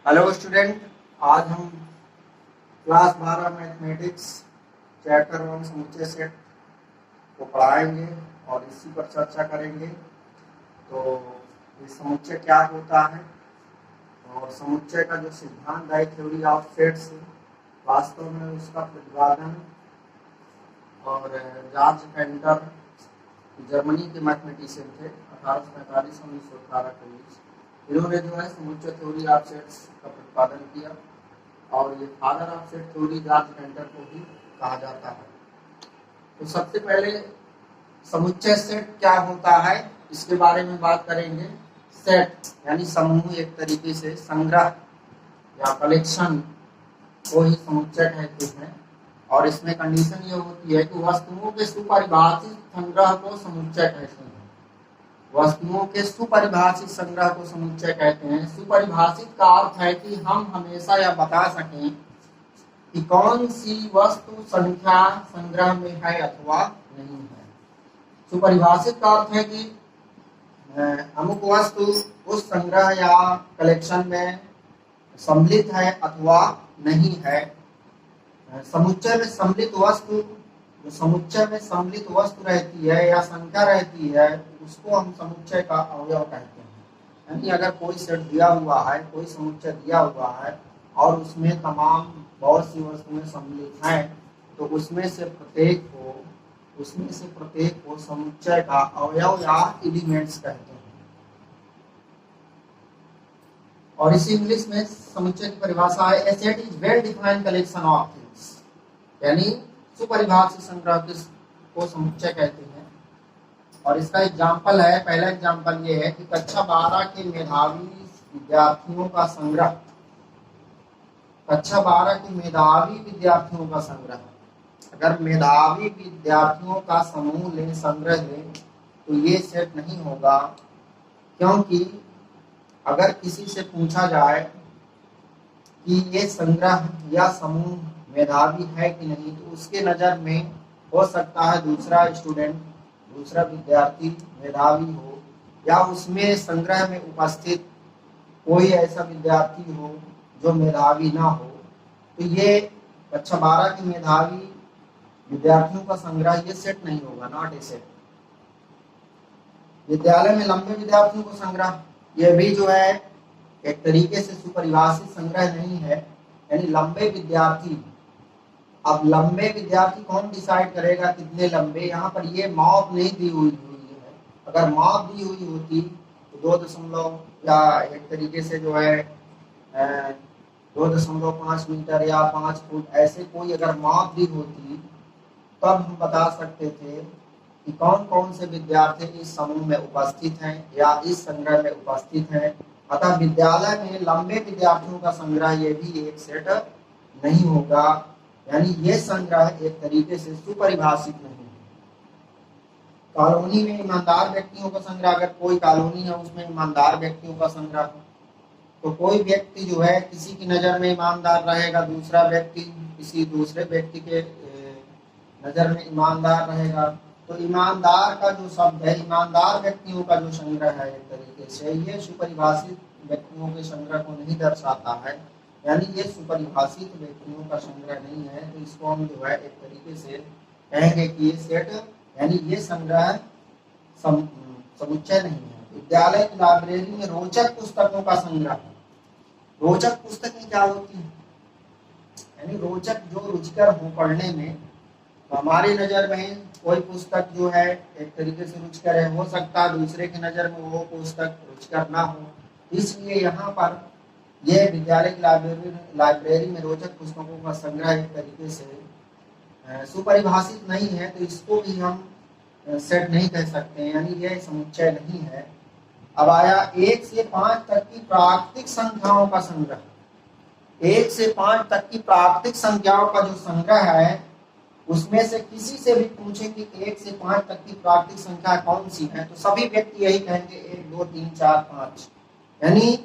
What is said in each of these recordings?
Hello student. आज हम class 12 mathematics chapter 1 समुच्चय सेट को पढ़ाएंगे और इसी पर चर्चा करेंगे। तो ये समुच्चय क्या होता है और समुच्चय का जो सिद्धांत है थ्योरी ऑफ सेट्स वास्तव में उसका प्रतिपादन और जॉर्ज कैंटर जर्मनी के मैथमेटिशियन थे 1845-1918 के बीच। इन्होंने जो है समुच्चय थ्योरी ऑफ सेट्स का प्रतिपादन किया और ये father of set theory George canter को भी कहा जाता है। तो सबसे पहले समुच्चय सेट क्या होता है इसके बारे में बात करेंगे। सेट यानी समूह, एक तरीके से संग्रह या कलेक्शन को ही समुच्चय कहते हैं। और इसमें कंडीशन ये होती है कि वस्तुओं के सुपरिभाषित संग्रह को समुच्चय कहते हैं। वस्तुओं के सुपरिभाषित संग्रह को समुच्चय कहते हैं। सुपरिभाषित का अर्थ है कि हम हमेशा यह बता सकें कि कौन सी वस्तु संख्या संग्रह में है अथवा नहीं है। सुपरिभाषित का अर्थ है कि अमुक वस्तु उस संग्रह या कलेक्शन में सम्मिलित है अथवा नहीं है। समुच्चय में सम्मिलित वस्तु, जो समुच्चय में सम्मिलित वस्तु रहती है या संख्या रहती है, उसको हम समुच्चय का अवयव कहते हैं। यानी अगर कोई सेट दिया हुआ है, कोई समुच्चय दिया हुआ है और उसमें तमाम बहुत सी वस्तुएं सम्मिलित हैं, तो उसमें से प्रत्येक को समुच्चय का अवयव या एलिमेंट्स कहते हैं। और इसी इंग्लिश में समुच्चय की परिभाषा है, a set is well defined collection of things. यानी सुपरिभाषित संग्रह को समुच्चय कहते हैं। और इसका एग्जाम्पल है, पहला एग्जाम्पल ये है कि कक्षा 12 के मेधावी विद्यार्थियों का संग्रह, कक्षा 12 के मेधावी विद्यार्थियों का संग्रह, अगर मेधावी विद्यार्थियों का समूह लें, संग्रह लें, तो ये सेट नहीं होगा। क्योंकि अगर किसी से पूछा जाए कि ये संग्रह या समूह मेधावी है कि नहीं, तो उसके नज़र में हो सकता है दूसरा स्टूडेंट, दूसरा विद्यार्थी मेधावी हो, या उसमें संग्रह में उपस्थित कोई ऐसा विद्यार्थी हो जो मेधावी ना हो। तो ये कक्षा 12 के मेधावी विद्यार्थियों का संग्रह ये सेट नहीं होगा, नॉट ए सेट। विद्यालय में लंबे विद्यार्थियों का संग्रह, यह भी जो है एक तरीके से सुपरिभाषित संग्रह नहीं है। यानी लंबे विद्यार्थी, अब लंबे विद्यार्थी कौन डिसाइड करेगा कितने लंबे, यहाँ पर ये माप नहीं दी हुई है। अगर माप दी हुई होती तो 2 या एक तरीके से जो है 2.5 मीटर या 5 फुट ऐसे कोई अगर माप दी होती, तब हम बता सकते थे कि कौन कौन से विद्यार्थी इस समूह में उपस्थित हैं या इस संग्रह में उपस्थित हैं। अतः विद्यालय में लंबे विद्यार्थियों का संग्रह ये भी एक सेट नहीं होगा। यानी ये संग्रह एक तरीके से सुपरिभाषित नहीं है। कॉलोनी में ईमानदार व्यक्तियों का संग्रह, अगर कोई कॉलोनी है उसमें ईमानदार व्यक्तियों का संग्रह, तो कोई व्यक्ति जो है किसी की नज़र में ईमानदार रहेगा, दूसरा व्यक्ति किसी दूसरे व्यक्ति के नज़र में ईमानदार रहेगा। तो ईमानदार का जो शब्द है, ईमानदार व्यक्तियों का जो संग्रह है, एक तरीके से ये सुपरिभाषित व्यक्तियों के संग्रह को नहीं दर्शाता है। यानी ये सुपरिभाषित व्यक्तियों का संग्रह नहीं है। तो इसको हम जो है एक तरीके से कहेंगे कि ये सेट यानी ये संग्रह समुच्चय नहीं है। विद्यालय की लाइब्रेरी में रोचक पुस्तकों का संग्रह, रोचक पुस्तकें क्या होती हैं, यानी रोचक जो रुचिकर हो पढ़ने में। तो हमारी नज़र में कोई पुस्तक जो है एक तरीके से रुचिकर है, हो सकता है दूसरे की नज़र में वो पुस्तक रुचिकर ना हो। इसलिए यहाँ पर यह विद्यालय की लाइब्रेरी में रोचक पुस्तकों का संग्रह एक तरीके से सुपरिभाषित नहीं है। तो इसको भी हम सेट नहीं कह सकते, यानी यह समुच्चय नहीं है। अब आया 1 से 5 तक की प्राकृतिक संख्याओं का संग्रह। 1 से 5 तक की प्राकृतिक संख्याओं का जो संग्रह है, उसमें से किसी से भी पूछे कि 1 से 5 तक की प्राकृतिक संख्या कौन सी है, तो सभी व्यक्ति यही कहेंगे 1 2 3 4 5। यानी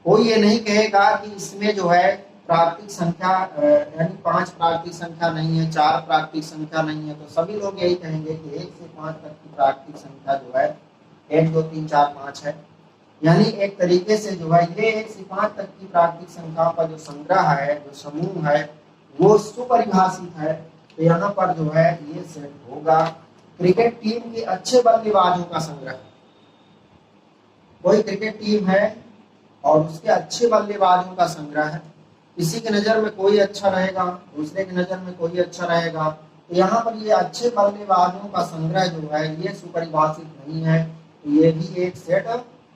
कोई ये नहीं कहेगा कि इसमें जो है प्राकृतिक संख्या यानी 5 प्राकृतिक संख्या नहीं है, 4 प्राकृतिक संख्या नहीं है। तो सभी लोग यही कहेंगे कि 1 से 5 तक की प्राकृतिक संख्या जो है 1 2 3 4 5 है। यानी एक तरीके से जो है ये 1 से 5 तक की प्राकृतिक संख्याओं का जो संग्रह है, जो समूह है, वो सुपरिभाषित है। तो यहाँ पर जो है ये सेट होगा क्रिकेट टीम के अच्छे बल्लेबाजों का संग्रह। कोई क्रिकेट टीम है और उसके अच्छे बल्लेबाजों का संग्रह है। किसी की नजर में कोई अच्छा रहेगा, दूसरे की नजर में कोई अच्छा रहेगा। तो यहाँ पर ये अच्छे बल्लेबाजों का संग्रह जो है ये सुपरिभाषित नहीं है, तो ये भी एक सेट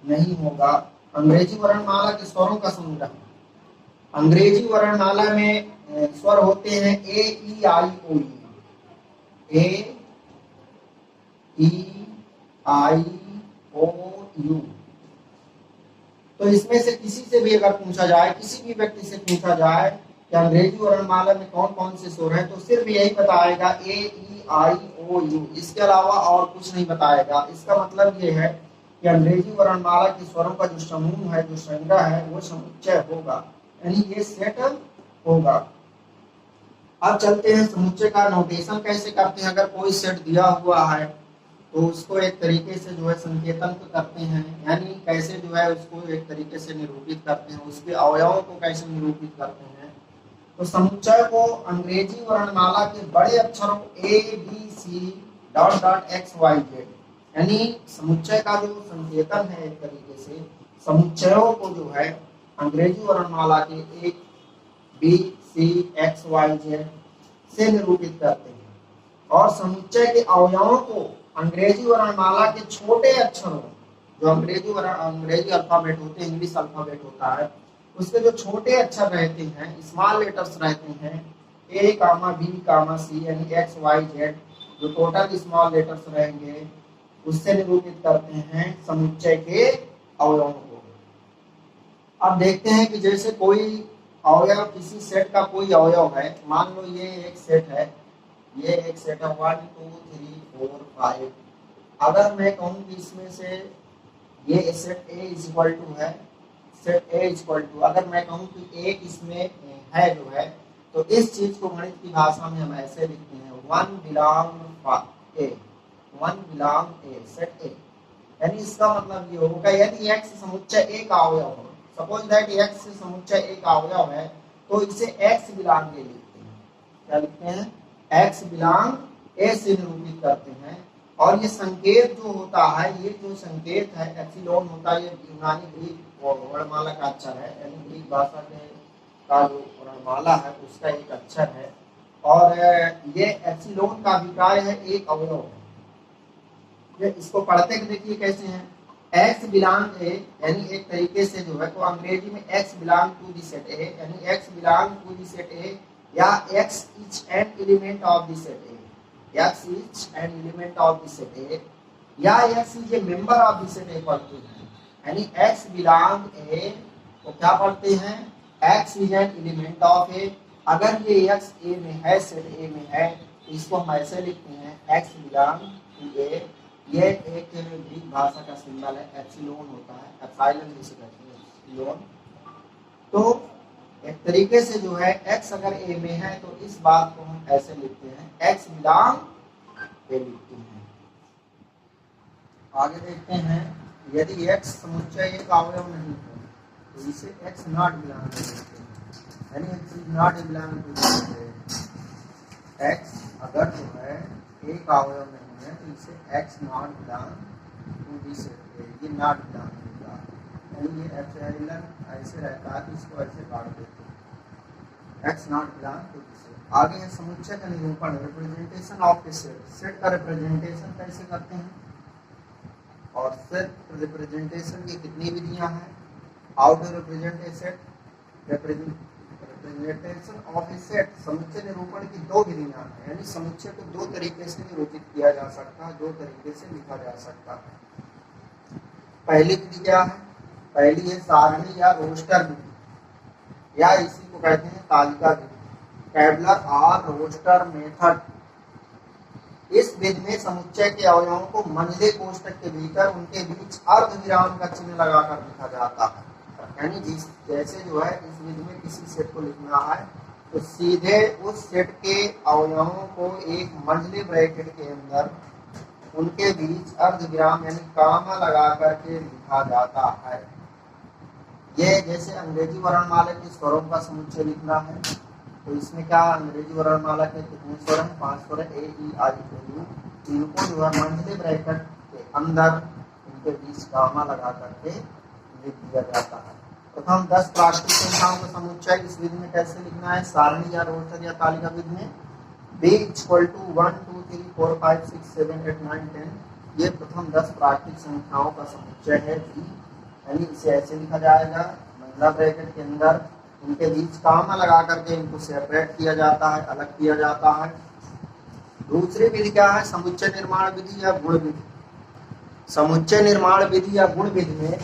नहीं होगा। अंग्रेजी वर्णमाला के स्वरों का संग्रह। अंग्रेजी वर्णमाला में स्वर होते हैं ए ई आई ओ you, A E I O you. तो इसमें से किसी से भी अगर पूछा जाए, किसी भी व्यक्ति से पूछा जाए कि अंग्रेजी वर्णमाला में कौन कौन से स्वर हैं, तो सिर्फ यही बताएगा ए ई आई ओ यू, इसके अलावा और कुछ नहीं बताएगा। इसका मतलब ये है कि अंग्रेजी वर्णमाला के स्वरों का जो समूह है, जो संग्रह है, वो समुच्चय होगा, यानी ये सेट होगा। अब चलते हैं समुच्चय का नोटेशन कैसे करते हैं। अगर कोई सेट दिया हुआ है तो उसको एक तरीके से जो है संकेतन करते हैं, यानी कैसे जो है उसको एक तरीके से निरूपित करते हैं, उसके अवयवों को कैसे निरूपित करते हैं। तो समुच्चय को अंग्रेजी वर्णमाला के बड़े अक्षरों A B C dot dot X Y Z, यानी समुच्चय का जो संकेतन है एक तरीके से समुच्चयों को जो है अंग्रेजी वर्णमाला के A B C X Y Z से निरूपित करते हैं। और समुच्चय के अवयवों को अंग्रेजी वर्णमाला के छोटे अक्षरों, जो अंग्रेजी अल्फाबेट होते हैं, इंग्लिश अल्फाबेट होता है, उसके जो छोटे अक्षर रहते हैं, स्मॉल लेटर्स रहते हैं, ए कामा बी कामा सी, यानी एक्स वाई जेड, जो टोटल स्मॉल लेटर्स रहेंगे, उससे निरूपित करते हैं समुच्चय के अवयवों को। अब देखते हैं कि जैसे कोई अवयव, किसी सेट का कोई अवयव है, मान लो ये एक सेट है, ये एक सेट है 1 2 3 4 5। अगर मैं कहूँ कि इसमें से ये set A is equal to है, set A is equal to, अगर मैं कहूँ कि एक इसमें है जो है, तो इस चीज को गणित की भाषा में हम ऐसे लिखते हैं 1 belong A, 1 belong A, set A. यानी इसका मतलब ये होगा यदि x समुच्चय एक अवयव हो, सपोज दैट x समुच्चय एक अवयव है, तो इसे x बिलोंग ए लिखते हैं। क्या लिखते हैं? x बिलोंग ए से निरूपित करते हैं। और ये संकेत जो होता है, ये जो संकेत है एप्सिलॉन होता है, ये यूनानी ग्रीक वर्णमाला का अक्षर है, यानी ग्रीक भाषा के का जो वर्णमाला है उसका एक अक्षर है। और ये एप्सिलॉन का अभिप्राय है एक अवयव है। ये इसको पढ़ते देखिए कैसे हैं, x बिलोंग ए, यानी एक तरीके से जो है तो अंग्रेजी में x belong to the set A, यानी x belong to the set A, या x is an element of the set A, x is an element of the set A, या x is a member of the set A पढ़ते हैं। यानी x belong ए को क्या पढ़ते हैं? x is an element of A. अगर ये x ए में है, सेट ए में है, तो इसको हम ऐसे लिखते हैं x बिलोंग टू ए। ये एक ग्रीक भाषा का सिंबल है, एप्सिलॉन होता है, एप्सिलॉन जिसे कहते हैं, एप्सिलॉन। तो एक तरीके से जो है x अगर a में है तो इस बात को हम ऐसे लिखते हैं x बिलोंग ए लिखते हैं। आगे देखते हैं, यदि x समुच्चय एक अवयव नहीं है तो इसे x नॉट बिलोंग लिखते हैं, यानी x is not belong to x। अगर जो है एक अवयव नहीं है तो इसे x not belong to the set, ये नॉट बिलोंग होगा, यानी ये एप्सिलॉन ऐसे रहता है, इसको ऐसे काट देते हैं, x not belong to the set. आगे है समुच्चय का निरूपण, representation of a set. Set का रिप्रेजेंटेशन कैसे करते हैं, और सेट रिप्रेजेंटेशन की कितनी विधियां हैं? How to represent a set, representation of a set, समुच्चय निरूपण की दो विधियां हैं, यानी समुच्चय को दो तरीके से निरूपित किया जा सकता है, दो तरीके से लिखा जा सकता है। पहली विधि क्या है? पहली है सारणी या रोस्टर विधि, या इसी को कहते हैं तालिका विधि, टेबलर और रोस्टर मेथड। इस विधि में समुच्चय के अवयवों को मंझले कोष्ठक के भीतर उनके बीच अर्धविराम का चिन्ह लगाकर लिखा जाता है। यानी जैसे जो है इस विधि में किसी सेट को लिखना है तो सीधे उस सेट के अवयवों को एक मंझले ब्रैकेट के अंदर उनके बीच अर्धविराम यानी कामा लगा करके लिखा जाता है। ये जैसे अंग्रेजी वर्णमाला के स्वरों का समुच्चय लिखना है, तो इसमें क्या अंग्रेजी वर्णमाला के कितने स्वर हैं? 5 स्वर है, ए ई आई ओ यू। इनको जो है मंझले ब्रैकेट के अंदर इनके बीच कामा लगा करके लिख दिया जाता है। प्रथम 10 प्राकृतिक संख्याओं का समुच्चय इस विधि में कैसे लिखना है? सारणी या रोस्टर या तालिका विधि में b = 1 2 3 4 5 6 7 8 9 10 ये प्रथम 10 प्राकृतिक संख्याओं का समुच्चय है b, यानी इसे ऐसे लिखा जाएगा, मंझला ब्रैकेट के अंदर इनके बीच कामा लगा करके इनको सेपरेट किया जाता है, अलग किया जाता है। दूसरी विधि क्या है? समुच्चय निर्माण विधि या गुण विधि। समुच्चय निर्माण विधि या गुण विधि में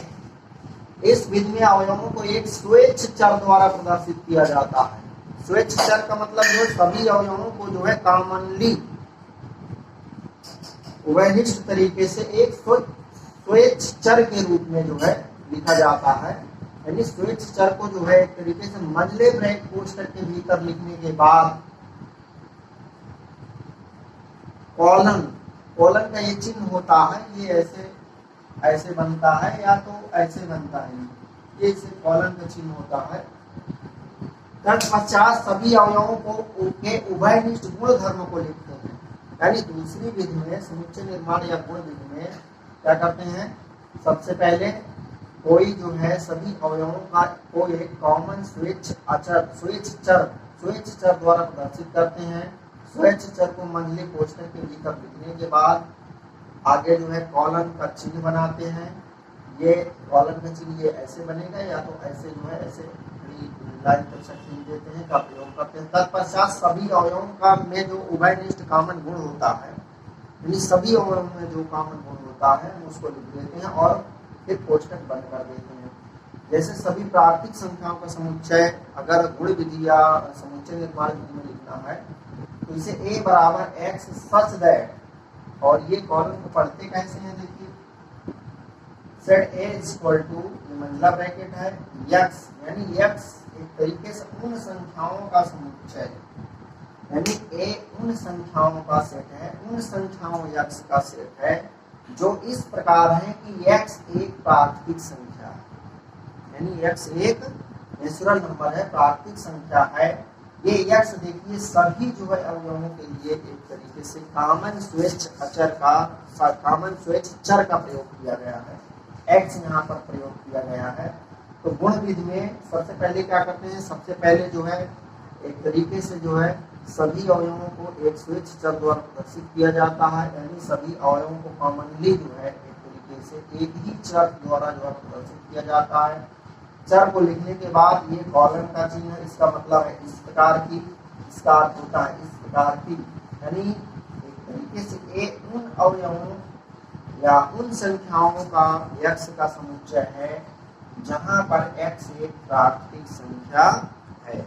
इस विधि में अवयवों को एक स्वेच्छ चर द्वारा प्रदर्शित किया जाता है। स्वेच्छ चर का मतलब जो सभी अवयवों को जो है कॉमनली उभयनिष्ठ तरीके से एक स्वेच्छ चर के रूप में जो है लिखा जाता है। यानी स्वेच्छ चर को जो है एक तरीके से मंझले ब्रैकेट कोष्ठक के भीतर लिखने के बाद कॉलन का ये चिन्ह होता है, ये ऐसे बनता है या तो ऐसे बनता है, ये इसे कॉलन का चिन्ह होता है। तत्पश्चात सभी अवयवों को के उभयनिष्ठ गुण धर्म को लिखते हैं। यानी दूसरी विधि में समुच्चय निर्माण या गुण विधि में क्या करते हैं? सबसे पहले कोई जो है सभी अवयवों का को एक कॉमन स्वेच्छ चर द्वारा प्रदर्शित करते हैं। स्वेच्छ चर को मंझले कोष्ठक के भीतर लिखने के बाद आगे जो है कॉलन का चिन्ह बनाते हैं। ये कॉलन का चिन्ह ये ऐसे बनेगा या तो ऐसे जो है ऐसे लाइन तक चिन्ह देते हैं का प्रयोग करते हैं। तत्पश्चात सभी अवयवों का में जो उभयनिष्ठ कॉमन गुण होता है, यानी सभी अवयवों में जो कॉमन गुण होता है उसको लिख देते हैं और फिर कोष्ठक बंद कर देते हैं। जैसे सभी प्राकृतिक संख्याओं का समुच्चय अगर गुण विधि या समुच्चय निर्माण विधि में लिखना है तो इसे a = x सच दैट, और ये कॉलम को पढ़ते कैसे हैं? देखिए, सेट a = मंझला ब्रैकेट है x, यानी x एक तरीके से उन संख्याओं का समुच्चय, यानी a उन संख्याओं का सेट है, उन संख्याओं x का सेट है जो इस प्रकार है कि x एक प्राकृतिक संख्या है, यानी x एक नेचुरल नंबर है, प्राकृतिक संख्या है। ये x देखिए सभी जो है अवयवों के लिए एक तरीके से कॉमन स्वेच्छ चर का प्रयोग किया गया है, x यहाँ पर प्रयोग किया गया है। तो गुण विधि में सबसे पहले क्या करते हैं? सबसे पहले जो है एक तरीके से जो है सभी अवयवों को एक स्वेच्छ चर द्वारा प्रदर्शित किया जाता है, यानी सभी अवयवों को कॉमनली जो है एक तरीके से एक ही चर द्वारा जो है प्रदर्शित किया जाता है। चर को लिखने के बाद ये कॉलन का चिन्ह, इसका मतलब है इस प्रकार की, इसका अर्थ होता है इस प्रकार की, यानी एक तरीके से उन अवयवों या उन संख्याओं का x का समुच्चय है जहां पर x एक प्राकृतिक संख्या है।